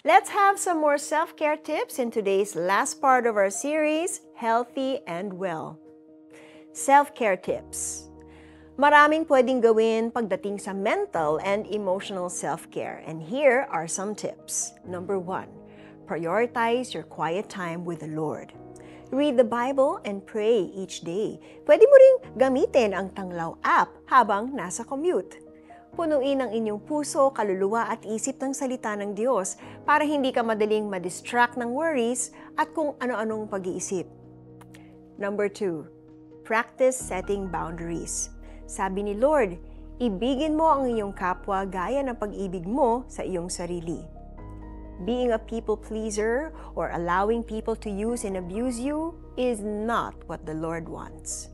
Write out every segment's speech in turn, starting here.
Let's have some more self-care tips in today's last part of our series, Healthy and Well. Self-care tips. Maraming pwedeng gawin pagdating sa mental and emotional self-care. And here are some tips. Number 1, prioritize your quiet time with the Lord. Read the Bible and pray each day. Pwede mo ring gamitin ang Tanglaw app habang nasa commute. Punuin ang inyong puso, kaluluwa at isip ng salita ng Diyos para hindi ka madaling ma-distract ng worries at kung ano-anong pag-iisip. Number 2, practice setting boundaries. Sabi ni Lord, ibigin mo ang iyong kapwa gaya ng pag-ibig mo sa iyong sarili. Being a people pleaser or allowing people to use and abuse you is not what the Lord wants.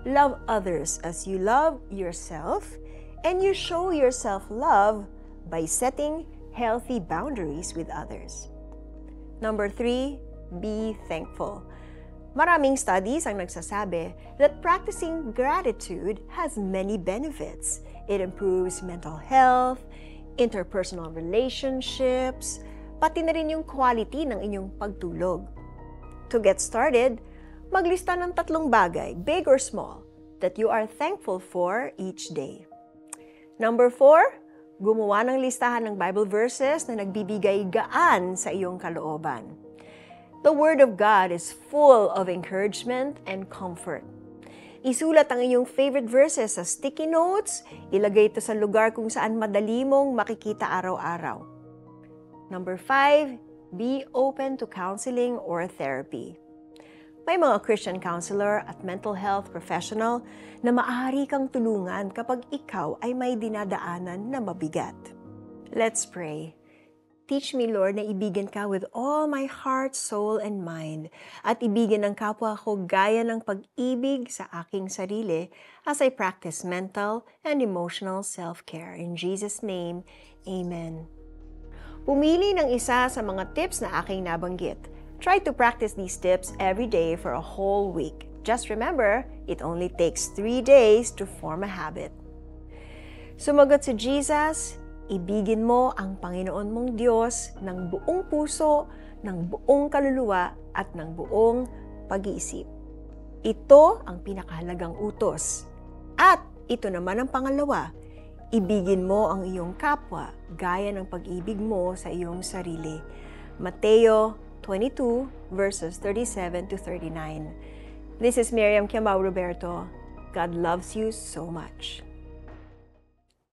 Love others as you love yourself, and you show yourself love by setting healthy boundaries with others. Number 3, be thankful. Maraming studies ang nagsasabi that practicing gratitude has many benefits. It improves mental health, interpersonal relationships, pati na rin yung quality ng inyong pagtulog. To get started, maglista ng 3 bagay, big or small, that you are thankful for each day. Number 4, gumawa ng listahan ng Bible verses na nagbibigay gaan sa iyong kalooban. The Word of God is full of encouragement and comfort. Isulat ang iyong favorite verses sa sticky notes, ilagay ito sa lugar kung saan madali mong makikita araw-araw. Number 5, be open to counseling or therapy. May mga Christian counselor at mental health professional na maaari kang tulungan kapag ikaw ay may dinadaanan na mabigat. Let's pray. Teach me, Lord, na ibigin ka with all my heart, soul, and mind at ibigin ang kapwa ko gaya ng pag-ibig sa aking sarili as I practice mental and emotional self-care. In Jesus' name, Amen. Pumili ng isa sa mga tips na aking nabanggit. Try to practice these tips every day for a whole week. Just remember, it only takes 3 days to form a habit. Sumagot si Jesus, ibigin mo ang Panginoon mong Diyos ng buong puso, ng buong kaluluwa, at ng buong pag-iisip. Ito ang pinakahalagang utos. At ito naman ang pangalawa, ibigin mo ang iyong kapwa gaya ng pag-ibig mo sa iyong sarili. Mateo 22 verses 37 to 39. This is Miriam Kiamao Roberto. God loves you so much.